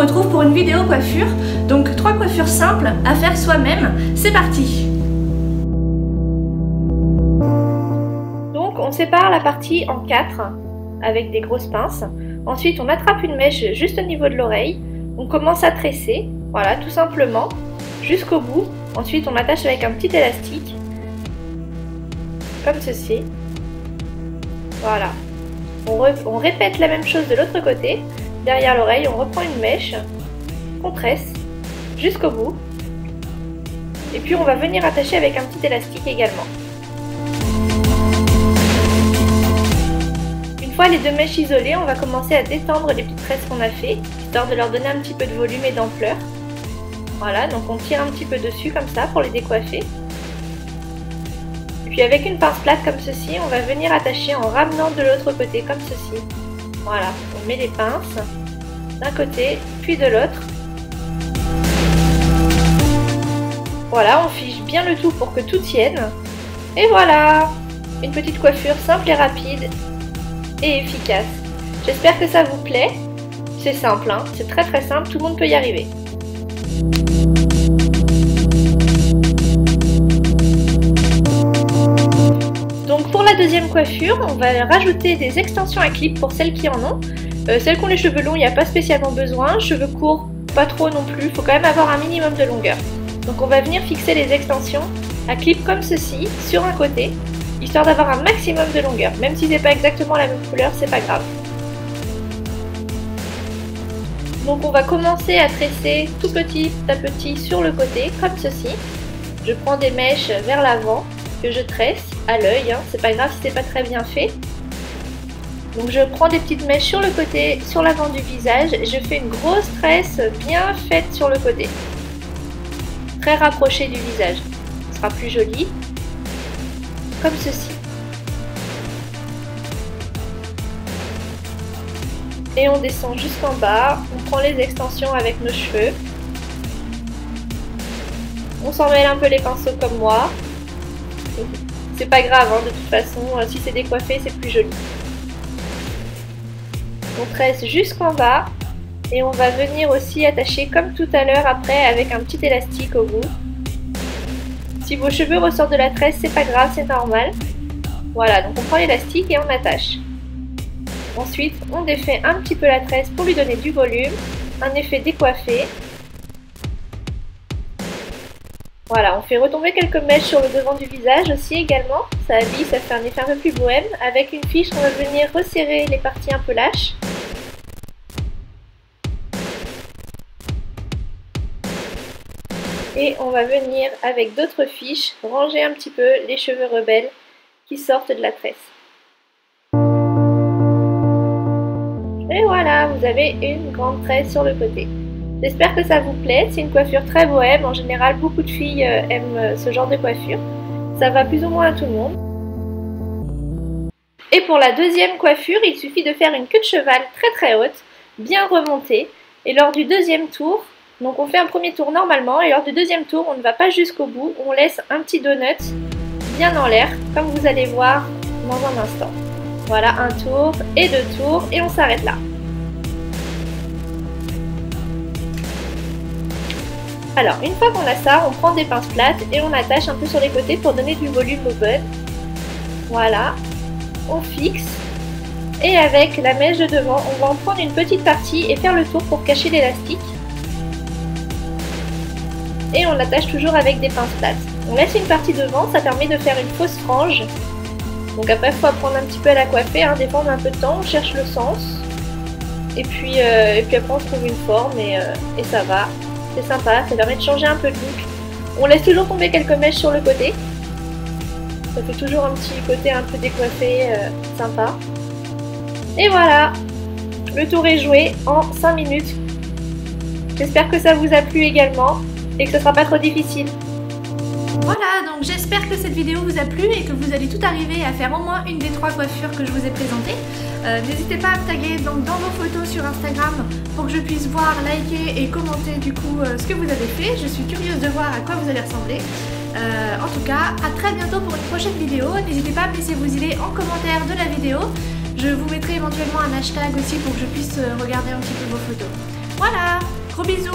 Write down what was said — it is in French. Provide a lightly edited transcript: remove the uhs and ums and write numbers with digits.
retrouve pour une vidéo coiffure. Donc 3 coiffures simples à faire soi-même. C'est parti! Donc on sépare la partie en 4 avec des grosses pinces. Ensuite on attrape une mèche juste au niveau de l'oreille. On commence à tresser, voilà, tout simplement, jusqu'au bout. Ensuite on attache avec un petit élastique, comme ceci. Voilà. On répète la même chose de l'autre côté. Derrière l'oreille, on reprend une mèche, qu'on tresse jusqu'au bout. Et puis on va venir attacher avec un petit élastique également. Une fois les 2 mèches isolées, on va commencer à détendre les petites tresses qu'on a fait, histoire de leur donner un petit peu de volume et d'ampleur. Voilà, donc on tire un petit peu dessus comme ça pour les décoiffer. Puis avec une pince plate comme ceci, on va venir attacher en ramenant de l'autre côté comme ceci. Voilà, on met les pinces d'un côté puis de l'autre. Voilà, on fiche bien le tout pour que tout tienne. Et voilà, une petite coiffure simple et rapide et efficace. J'espère que ça vous plaît. C'est simple, hein, c'est très simple, tout le monde peut y arriver. Donc pour la deuxième coiffure, on va rajouter des extensions à clip pour celles qui en ont. Celles qui ont les cheveux longs, il n'y a pas spécialement besoin. Cheveux courts, pas trop non plus. Il faut quand même avoir un minimum de longueur. Donc on va venir fixer les extensions à clip comme ceci, sur un côté, histoire d'avoir un maximum de longueur. Même si c'est pas exactement la même couleur, c'est pas grave. Donc on va commencer à tresser tout petit à petit sur le côté, comme ceci. Je prends des mèches vers l'avant, que je tresse à l'œil, hein. C'est pas grave si c'est pas très bien fait. Donc je prends des petites mèches sur le côté, sur l'avant du visage, et je fais une grosse tresse bien faite sur le côté. Très rapprochée du visage. Ce sera plus joli. Comme ceci. Et on descend jusqu'en bas, on prend les extensions avec nos cheveux. On s'en mêle un peu les pinceaux comme moi. C'est pas grave, hein, de toute façon, si c'est décoiffé, c'est plus joli. On tresse jusqu'en bas et on va venir aussi attacher comme tout à l'heure après avec un petit élastique au bout. Si vos cheveux ressortent de la tresse, c'est pas grave, c'est normal. Voilà, donc on prend l'élastique et on attache. Ensuite, on défait un petit peu la tresse pour lui donner du volume, un effet décoiffé. Voilà, on fait retomber quelques mèches sur le devant du visage aussi également. Ça habille, ça fait un effet un peu plus bohème. Avec une fiche, on va venir resserrer les parties un peu lâches. Et on va venir, avec d'autres fiches, ranger un petit peu les cheveux rebelles qui sortent de la tresse. Et voilà, vous avez une grande tresse sur le côté. J'espère que ça vous plaît, c'est une coiffure très bohème, en général beaucoup de filles aiment ce genre de coiffure. Ça va plus ou moins à tout le monde. Et pour la deuxième coiffure, il suffit de faire une queue de cheval très haute, bien remontée. Et lors du deuxième tour, donc on fait un premier tour normalement, et lors du deuxième tour, on ne va pas jusqu'au bout, on laisse un petit donut bien en l'air, comme vous allez voir dans un instant. Voilà, un tour et 2 tours, et on s'arrête là. Alors, une fois qu'on a ça, on prend des pinces plates et on attache un peu sur les côtés pour donner du volume au bud. Voilà, on fixe. Et avec la mèche de devant, on va en prendre une petite partie et faire le tour pour cacher l'élastique. Et on l'attache toujours avec des pinces plates. On laisse une partie devant, ça permet de faire une fausse frange. Donc après, il faut apprendre un petit peu à la coiffer, hein. Des fois on a un peu de temps, on cherche le sens. Et puis après on trouve une forme et ça va. C'est sympa, ça permet de changer un peu de look. On laisse toujours tomber quelques mèches sur le côté. Ça fait toujours un petit côté un peu décoiffé, sympa. Et voilà, le tour est joué en 5 minutes. J'espère que ça vous a plu également et que ce sera pas trop difficile. Voilà, donc j'espère que cette vidéo vous a plu et que vous allez tout arriver à faire au moins une des 3 coiffures que je vous ai présentées. N'hésitez pas à me taguer donc dans vos photos sur Instagram pour que je puisse voir, liker et commenter du coup ce que vous avez fait. Je suis curieuse de voir à quoi vous allez ressembler. En tout cas, à très bientôt pour une prochaine vidéo. N'hésitez pas à me laisser vos idées en commentaire de la vidéo. Je vous mettrai éventuellement un hashtag aussi pour que je puisse regarder un petit peu vos photos. Voilà, gros bisous.